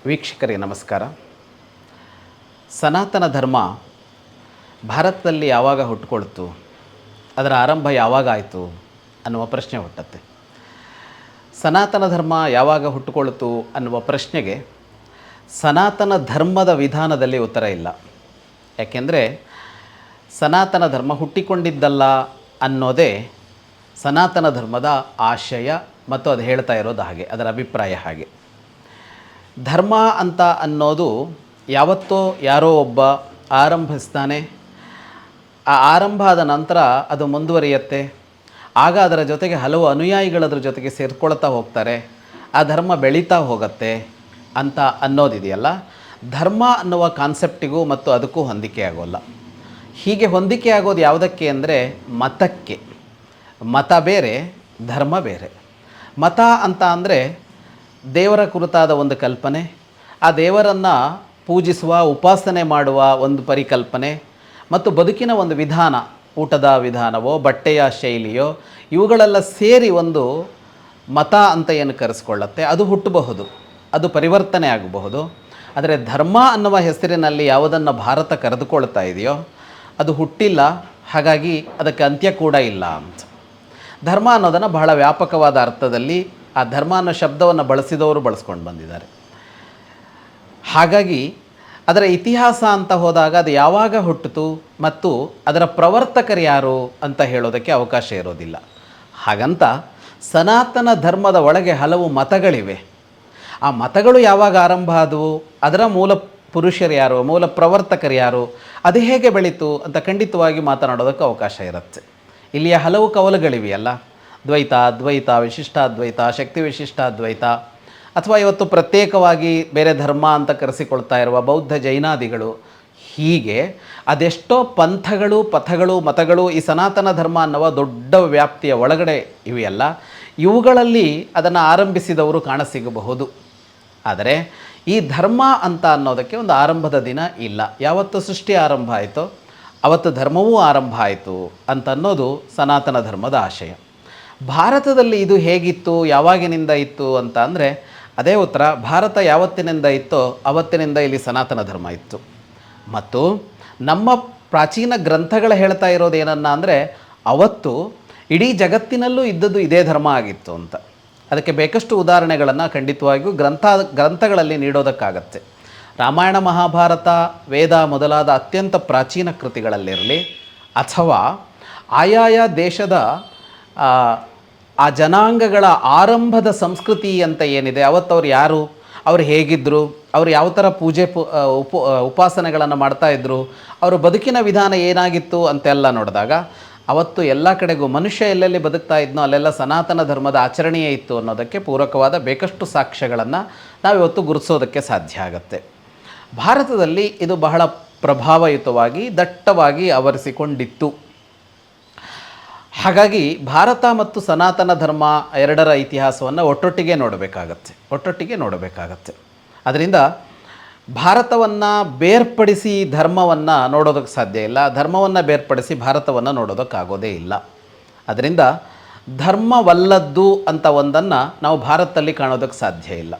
ವೀಕ್ಷಕರಿಗೆ ನಮಸ್ಕಾರ. ಸನಾತನ ಧರ್ಮ ಭಾರತದಲ್ಲಿ ಯಾವಾಗ ಹುಟ್ಟುಕೊಳ್ತು, ಅದರ ಆರಂಭ ಯಾವಾಗ ಆಯಿತು ಅನ್ನುವ ಪ್ರಶ್ನೆ ಹುಟ್ಟುತ್ತೆ. ಸನಾತನ ಧರ್ಮ ಯಾವಾಗ ಹುಟ್ಟುಕೊಳ್ತು ಅನ್ನುವ ಪ್ರಶ್ನೆಗೆ ಸನಾತನ ಧರ್ಮದ ವಿಧಾನದಲ್ಲಿ ಉತ್ತರ ಇಲ್ಲ. ಯಾಕೆಂದರೆ ಸನಾತನ ಧರ್ಮ ಹುಟ್ಟಿಕೊಂಡಿದ್ದಲ್ಲ ಅನ್ನೋದೇ ಸನಾತನ ಧರ್ಮದ ಆಶಯ ಮತ್ತು ಅದು ಹೇಳ್ತಾ ಇರೋದು ಹಾಗೆ, ಅದರ ಅಭಿಪ್ರಾಯ ಹಾಗೆ. ಧರ್ಮ ಅಂತ ಅನ್ನೋದು ಯಾವತ್ತೋ ಯಾರೋ ಒಬ್ಬ ಆರಂಭಿಸ್ತಾನೆ, ಆ ಆರಂಭ ಆದ ನಂತರ ಅದು ಮುಂದುವರಿಯುತ್ತೆ. ಆಗ ಅದರ ಜೊತೆಗೆ ಹಲವು ಅನುಯಾಯಿಗಳದ್ರ ಜೊತೆಗೆ ಸೇರ್ಕೊಳ್ತಾ ಹೋಗ್ತಾರೆ, ಆ ಧರ್ಮ ಬೆಳೀತಾ ಹೋಗುತ್ತೆ ಅಂತ ಅನ್ನೋದಿದೆಯಲ್ಲ, ಧರ್ಮ ಅನ್ನುವ ಕಾನ್ಸೆಪ್ಟಿಗೂ ಮತ್ತು ಅದಕ್ಕೂ ಹೊಂದಿಕೆ ಆಗೋಲ್ಲ. ಹೀಗೆ ಹೊಂದಿಕೆ ಆಗೋದು ಯಾವುದಕ್ಕೆ ಅಂದರೆ ಮತಕ್ಕೆ. ಮತ ಬೇರೆ, ಧರ್ಮ ಬೇರೆ. ಮತ ಅಂತ ಅಂದರೆ ದೇವರ ಕುರಿತಾದ ಒಂದು ಕಲ್ಪನೆ, ಆ ದೇವರನ್ನು ಪೂಜಿಸುವ ಉಪಾಸನೆ ಮಾಡುವ ಒಂದು ಪರಿಕಲ್ಪನೆ ಮತ್ತು ಬದುಕಿನ ಒಂದು ವಿಧಾನ, ಊಟದ ವಿಧಾನವೋ ಬಟ್ಟೆಯ ಶೈಲಿಯೋ ಇವುಗಳೆಲ್ಲ ಸೇರಿ ಒಂದು ಮತ ಅಂತ ಏನು ಕರೆಸ್ಕೊಳ್ಳುತ್ತೆ, ಅದು ಹುಟ್ಟಬಹುದು, ಅದು ಪರಿವರ್ತನೆ ಆಗಬಹುದು. ಆದರೆ ಧರ್ಮ ಅನ್ನುವ ಹೆಸರಿನಲ್ಲಿ ಯಾವುದನ್ನು ಭಾರತ ಕರೆದುಕೊಳ್ತಾ ಇದೆಯೋ ಅದು ಹುಟ್ಟಿಲ್ಲ, ಹಾಗಾಗಿ ಅದಕ್ಕೆ ಅಂತ್ಯ ಕೂಡ ಇಲ್ಲ ಅಂತ. ಧರ್ಮ ಅನ್ನೋದನ್ನು ಬಹಳ ವ್ಯಾಪಕವಾದ ಅರ್ಥದಲ್ಲಿ ಆ ಧರ್ಮ ಅನ್ನೋ ಶಬ್ದವನ್ನು ಬಳಸಿದವರು ಬಳಸ್ಕೊಂಡು ಬಂದಿದ್ದಾರೆ. ಹಾಗಾಗಿ ಅದರ ಇತಿಹಾಸ ಅಂತ ಹೋದಾಗ ಅದು ಯಾವಾಗ ಹುಟ್ಟಿತು ಮತ್ತು ಅದರ ಪ್ರವರ್ತಕರು ಯಾರು ಅಂತ ಹೇಳೋದಕ್ಕೆ ಅವಕಾಶ ಇರೋದಿಲ್ಲ. ಹಾಗಂತ ಸನಾತನ ಧರ್ಮದ ಒಳಗೆ ಹಲವು ಮತಗಳಿವೆ. ಆ ಮತಗಳು ಯಾವಾಗ ಆರಂಭ ಆದವು, ಅದರ ಮೂಲ ಪುರುಷರು ಯಾರು, ಮೂಲ ಪ್ರವರ್ತಕರು ಯಾರು, ಅದು ಹೇಗೆ ಬೆಳೀತು ಅಂತ ಖಂಡಿತವಾಗಿ ಮಾತನಾಡೋದಕ್ಕೆ ಅವಕಾಶ ಇರುತ್ತೆ. ಇಲ್ಲಿಯ ಹಲವು ಕವಲುಗಳಿವೆಯಲ್ಲ, ದ್ವೈತ, ಅದ್ವೈತ, ವಿಶಿಷ್ಟಾದ್ವೈತ, ಶಕ್ತಿ ವಿಶಿಷ್ಟಾದ್ವೈತ, ಅಥವಾ ಇವತ್ತು ಪ್ರತ್ಯೇಕವಾಗಿ ಬೇರೆ ಧರ್ಮ ಅಂತ ಕರೆಸಿಕೊಳ್ತಾ ಇರುವ ಬೌದ್ಧ ಜೈನಾದಿಗಳು, ಹೀಗೆ ಅದೆಷ್ಟೋ ಪಂಥಗಳು, ಪಥಗಳು, ಮತಗಳು ಈ ಸನಾತನ ಧರ್ಮ ಅನ್ನುವ ದೊಡ್ಡ ವ್ಯಾಪ್ತಿಯ ಒಳಗಡೆ ಇವೆಯಲ್ಲ, ಇವುಗಳಲ್ಲಿ ಅದನ್ನು ಆರಂಭಿಸಿದವರು ಕಾಣಸಿಗಬಹುದು. ಆದರೆ ಈ ಧರ್ಮ ಅಂತ ಅನ್ನೋದಕ್ಕೆ ಒಂದು ಆರಂಭದ ದಿನ ಇಲ್ಲ. ಯಾವತ್ತು ಸೃಷ್ಟಿ ಆರಂಭ ಆಯಿತೋ ಅವತ್ತು ಧರ್ಮವೂ ಆರಂಭ ಆಯಿತು ಅಂತ ಅನ್ನೋದು ಸನಾತನ ಧರ್ಮದ ಆಶಯ. ಭಾರತದಲ್ಲಿ ಇದು ಹೇಗಿತ್ತು, ಯಾವಾಗಿನಿಂದ ಇತ್ತು ಅಂತ ಅಂದರೆ ಅದೇ ಉತ್ತರ. ಭಾರತ ಯಾವತ್ತಿನಿಂದ ಇತ್ತೋ ಅವತ್ತಿನಿಂದ ಇಲ್ಲಿ ಸನಾತನ ಧರ್ಮ ಇತ್ತು. ಮತ್ತು ನಮ್ಮ ಪ್ರಾಚೀನ ಗ್ರಂಥಗಳು ಹೇಳ್ತಾ ಇರೋದು ಏನನ್ನ ಅಂದರೆ ಅವತ್ತು ಇಡೀ ಜಗತ್ತಿನಲ್ಲೂ ಇದ್ದದ್ದು ಇದೇ ಧರ್ಮ ಆಗಿತ್ತು ಅಂತ. ಅದಕ್ಕೆ ಬೇಕಷ್ಟು ಉದಾಹರಣೆಗಳನ್ನು ಖಂಡಿತವಾಗಿಯೂ ಗ್ರಂಥಗಳಲ್ಲಿ ನೀಡೋದಕ್ಕಾಗತ್ತೆ. ರಾಮಾಯಣ, ಮಹಾಭಾರತ, ವೇದ ಮೊದಲಾದ ಅತ್ಯಂತ ಪ್ರಾಚೀನ ಕೃತಿಗಳಲ್ಲಿರಲಿ, ಅಥವಾ ಆಯಾಯ ದೇಶದ ಆ ಜನಾಂಗಗಳ ಆರಂಭದ ಸಂಸ್ಕೃತಿ ಅಂತ ಏನಿದೆ, ಅವತ್ತವ್ರು ಯಾರು, ಅವ್ರು ಹೇಗಿದ್ದರು, ಅವರು ಯಾವ ಥರ ಪೂಜೆ ಉಪಾಸನೆಗಳನ್ನು ಮಾಡ್ತಾಯಿದ್ರು, ಅವರ ಬದುಕಿನ ವಿಧಾನ ಏನಾಗಿತ್ತು ಅಂತೆಲ್ಲ ನೋಡಿದಾಗ ಅವತ್ತು ಎಲ್ಲ ಕಡೆಗೂ ಮನುಷ್ಯ ಎಲ್ಲೆಲ್ಲಿ ಬದುಕ್ತಾ ಇದ್ನೋ ಅಲ್ಲೆಲ್ಲ ಸನಾತನ ಧರ್ಮದ ಆಚರಣೆಯೇ ಇತ್ತು ಅನ್ನೋದಕ್ಕೆ ಪೂರಕವಾದ ಬೇಕಷ್ಟು ಸಾಕ್ಷ್ಯಗಳನ್ನು ನಾವಿವತ್ತು ಗುರುತಿಸೋದಕ್ಕೆ ಸಾಧ್ಯ ಆಗುತ್ತೆ. ಭಾರತದಲ್ಲಿ ಇದು ಬಹಳ ಪ್ರಭಾವಯುತವಾಗಿ ದಟ್ಟವಾಗಿ ಆವರಿಸಿಕೊಂಡಿತ್ತು. ಹಾಗಾಗಿ ಭಾರತ ಮತ್ತು ಸನಾತನ ಧರ್ಮ ಎರಡರ ಇತಿಹಾಸವನ್ನು ಒಟ್ಟೊಟ್ಟಿಗೆ ನೋಡಬೇಕಾಗತ್ತೆ. ಅದರಿಂದ ಭಾರತವನ್ನು ಬೇರ್ಪಡಿಸಿ ಧರ್ಮವನ್ನು ನೋಡೋದಕ್ಕೆ ಸಾಧ್ಯ ಇಲ್ಲ, ಧರ್ಮವನ್ನು ಬೇರ್ಪಡಿಸಿ ಭಾರತವನ್ನು ನೋಡೋದಕ್ಕಾಗೋದೇ ಇಲ್ಲ. ಅದರಿಂದ ಧರ್ಮವಲ್ಲದ್ದು ಅಂತ ಒಂದನ್ನು ನಾವು ಭಾರತದಲ್ಲಿ ಕಾಣೋದಕ್ಕೆ ಸಾಧ್ಯ ಇಲ್ಲ.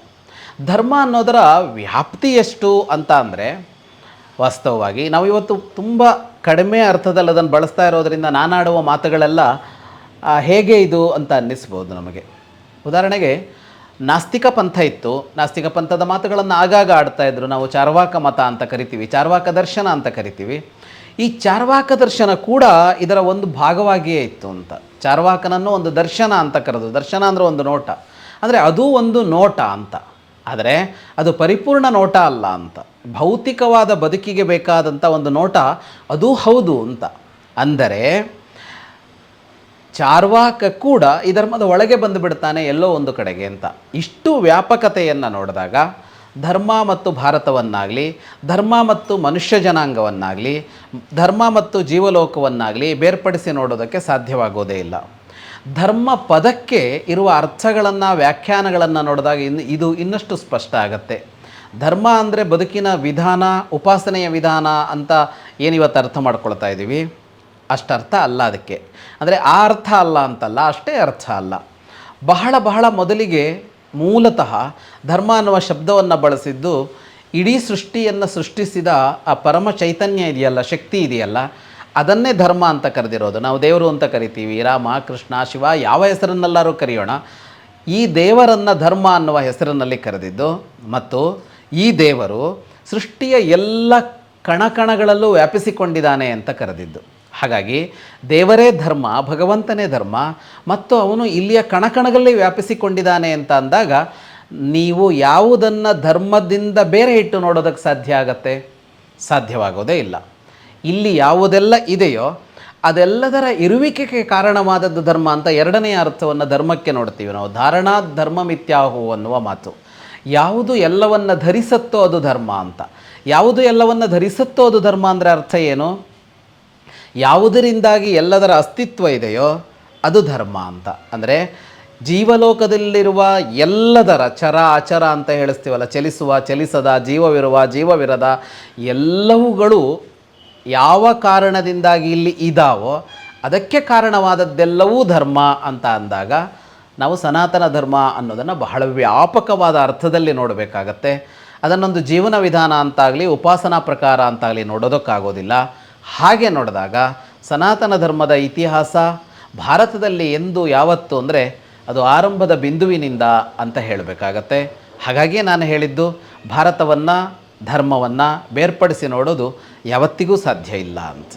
ಧರ್ಮ ಅನ್ನೋದರ ವ್ಯಾಪ್ತಿ ಎಷ್ಟು ಅಂತ ಅಂದರೆ, ವಾಸ್ತವವಾಗಿ ನಾವು ಇವತ್ತು ತುಂಬ ಕಡಿಮೆ ಅರ್ಥದಲ್ಲಿ ಅದನ್ನು ಬಳಸ್ತಾ ಇರೋದರಿಂದ ನಾನಾಡುವ ಮಾತುಗಳೆಲ್ಲ ಹೇಗೆ ಇದು ಅಂತ ಅನ್ನಿಸ್ಬೋದು ನಮಗೆ. ಉದಾಹರಣೆಗೆ ನಾಸ್ತಿಕ ಪಂಥ ಇತ್ತು, ನಾಸ್ತಿಕ ಪಂಥದ ಮಾತುಗಳನ್ನು ಆಗಾಗ ಆಡ್ತಾಯಿದ್ರು. ನಾವು ಚಾರ್ವಾಕ ಮತ ಅಂತ ಕರಿತೀವಿ, ಚಾರ್ವಾಕ ದರ್ಶನ ಅಂತ ಕರಿತೀವಿ. ಈ ಚಾರ್ವಾಕ ದರ್ಶನ ಕೂಡ ಇದರ ಒಂದು ಭಾಗವಾಗಿಯೇ ಇತ್ತು ಅಂತ. ಚಾರ್ವಾಕನನ್ನು ಒಂದು ದರ್ಶನ ಅಂತ ಕರೆದು, ದರ್ಶನ ಅಂದರೆ ಒಂದು ನೋಟ, ಅಂದರೆ ಅದು ಒಂದು ನೋಟ ಅಂತ. ಆದರೆ ಅದು ಪರಿಪೂರ್ಣ ನೋಟ ಅಲ್ಲ ಅಂತ. ಭೌತಿಕವಾದ ಬದುಕಿಗೆ ಬೇಕಾದಂಥ ಒಂದು ನೋಟ ಅದು ಹೌದು ಅಂತ. ಅಂದರೆ ಚಾರ್ವಾಕ ಕೂಡ ಈ ಧರ್ಮದ ಒಳಗೆ ಬಂದು ಬಿಡ್ತಾನೆ ಎಲ್ಲೋ ಒಂದು ಕಡೆಗೆ ಅಂತ. ಇಷ್ಟು ವ್ಯಾಪಕತೆಯನ್ನು ನೋಡಿದಾಗ ಧರ್ಮ ಮತ್ತು ಭಾರತವನ್ನಾಗಲಿ, ಧರ್ಮ ಮತ್ತು ಮನುಷ್ಯ ಜನಾಂಗವನ್ನಾಗಲಿ, ಧರ್ಮ ಮತ್ತು ಜೀವಲೋಕವನ್ನಾಗಲಿ ಬೇರ್ಪಡಿಸಿ ನೋಡೋದಕ್ಕೆ ಸಾಧ್ಯವಾಗೋದೇ ಇಲ್ಲ. ಧರ್ಮ ಪದಕ್ಕೆ ಇರುವ ಅರ್ಥಗಳನ್ನು, ವ್ಯಾಖ್ಯಾನಗಳನ್ನು ನೋಡಿದಾಗ ಇದು ಇನ್ನಷ್ಟು ಸ್ಪಷ್ಟ ಆಗುತ್ತೆ. ಧರ್ಮ ಅಂದರೆ ಬದುಕಿನ ವಿಧಾನ, ಉಪಾಸನೆಯ ವಿಧಾನ ಅಂತ ಏನಿವತ್ತು ಅರ್ಥ ಮಾಡ್ಕೊಳ್ತಾ ಇದ್ದೀವಿ, ಅಷ್ಟರ್ಥ ಅಲ್ಲ ಅದಕ್ಕೆ. ಅಂದರೆ ಆ ಅರ್ಥ ಅಲ್ಲ ಅಂತಲ್ಲ, ಅಷ್ಟೇ ಅರ್ಥ ಅಲ್ಲ. ಬಹಳ ಮೊದಲಿಗೆ ಮೂಲತಃ ಧರ್ಮ ಅನ್ನುವ ಶಬ್ದವನ್ನು ಬಳಸಿದ್ದು ಇಡೀ ಸೃಷ್ಟಿಯನ್ನು ಸೃಷ್ಟಿಸಿದ ಆ ಪರಮ ಚೈತನ್ಯ ಇದೆಯಲ್ಲ, ಶಕ್ತಿ ಇದೆಯಲ್ಲ, ಅದನ್ನೇ ಧರ್ಮ ಅಂತ ಕರೆದಿರೋದು. ನಾವು ದೇವರು ಅಂತ ಕರಿತೀವಿ, ರಾಮ, ಕೃಷ್ಣ, ಶಿವ, ಯಾವ ಹೆಸರನ್ನೆಲ್ಲರೂ ಕರೆಯೋಣ. ಈ ದೇವರನ್ನು ಧರ್ಮ ಅನ್ನುವ ಹೆಸರಿನಲ್ಲಿ ಕರೆದಿದ್ದು ಮತ್ತು ಈ ದೇವರು ಸೃಷ್ಟಿಯ ಎಲ್ಲ ಕಣಕಣಗಳಲ್ಲೂ ವ್ಯಾಪಿಸಿಕೊಂಡಿದ್ದಾನೆ ಅಂತ ಕರೆದಿದ್ದು. ಹಾಗಾಗಿ ದೇವರೇ ಧರ್ಮ, ಭಗವಂತನೇ ಧರ್ಮ ಮತ್ತು ಅವನು ಇಲ್ಲಿಯ ಕಣಕಣಗಳಲ್ಲಿ ವ್ಯಾಪಿಸಿಕೊಂಡಿದ್ದಾನೆ ಅಂತ ಅಂದಾಗ ನೀವು ಯಾವುದನ್ನು ಧರ್ಮದಿಂದ ಬೇರೆ ಇಟ್ಟು ನೋಡೋದಕ್ಕೆ ಸಾಧ್ಯ ಆಗತ್ತೆ? ಸಾಧ್ಯವಾಗೋದೇ ಇಲ್ಲ. ಇಲ್ಲಿ ಯಾವುದೆಲ್ಲ ಇದೆಯೋ ಅದೆಲ್ಲದರ ಇರುವಿಕೆಗೆ ಕಾರಣವಾದದ್ದು ಧರ್ಮ ಅಂತ ಎರಡನೆಯ ಅರ್ಥವನ್ನು ಧರ್ಮಕ್ಕೆ ನೋಡ್ತೀವಿ ನಾವು. ಧಾರಣಾ ಧರ್ಮ ಮಿಥ್ಯಾಹು ಅನ್ನುವ ಮಾತು. ಯಾವುದು ಎಲ್ಲವನ್ನು ಧರಿಸುತ್ತೋ ಅದು ಧರ್ಮ ಅಂತ. ಯಾವುದು ಎಲ್ಲವನ್ನು ಧರಿಸುತ್ತೋ ಅದು ಧರ್ಮ ಅಂದರೆ ಅರ್ಥ ಏನು? ಯಾವುದರಿಂದಾಗಿ ಎಲ್ಲದರ ಅಸ್ತಿತ್ವ ಇದೆಯೋ ಅದು ಧರ್ಮ ಅಂತ. ಅಂದರೆ ಜೀವಲೋಕದಲ್ಲಿರುವ ಎಲ್ಲದರ ಚರ ಅಚರ ಅಂತ ಹೇಳಿಸ್ತೀವಲ್ಲ, ಚಲಿಸುವ, ಚಲಿಸದ, ಜೀವವಿರುವ, ಜೀವವಿರದ ಎಲ್ಲವುಗಳು ಯಾವ ಕಾರಣದಿಂದಾಗಿ ಇಲ್ಲಿ ಇದಾವೋ ಅದಕ್ಕೆ ಕಾರಣವಾದದ್ದೆಲ್ಲವೂ ಧರ್ಮ ಅಂತ ಅಂದಾಗ ನಾವು ಸನಾತನ ಧರ್ಮ ಅನ್ನೋದನ್ನು ಬಹಳ ವ್ಯಾಪಕವಾದ ಅರ್ಥದಲ್ಲಿ ನೋಡಬೇಕಾಗತ್ತೆ. ಅದನ್ನೊಂದು ಜೀವನ ವಿಧಾನ ಅಂತಾಗಲಿ ಉಪಾಸನಾ ಪ್ರಕಾರ ಅಂತಾಗಲಿ ನೋಡೋದಕ್ಕಾಗೋದಿಲ್ಲ. ಹಾಗೆ ನೋಡಿದಾಗ ಸನಾತನ ಧರ್ಮದ ಇತಿಹಾಸ ಭಾರತದಲ್ಲಿ ಎಂದು ಯಾವತ್ತು ಅಂದರೆ ಅದು ಆರಂಭದ ಬಿಂದುವಿನಿಂದ ಅಂತ ಹೇಳಬೇಕಾಗತ್ತೆ. ಹಾಗಾಗಿ ನಾನು ಹೇಳಿದ್ದು ಭಾರತವನ್ನು ಧರ್ಮವನ್ನು ಬೇರ್ಪಡಿಸಿ ನೋಡೋದು ಯಾವತ್ತಿಗೂ ಸಾಧ್ಯ ಇಲ್ಲ ಅಂತ.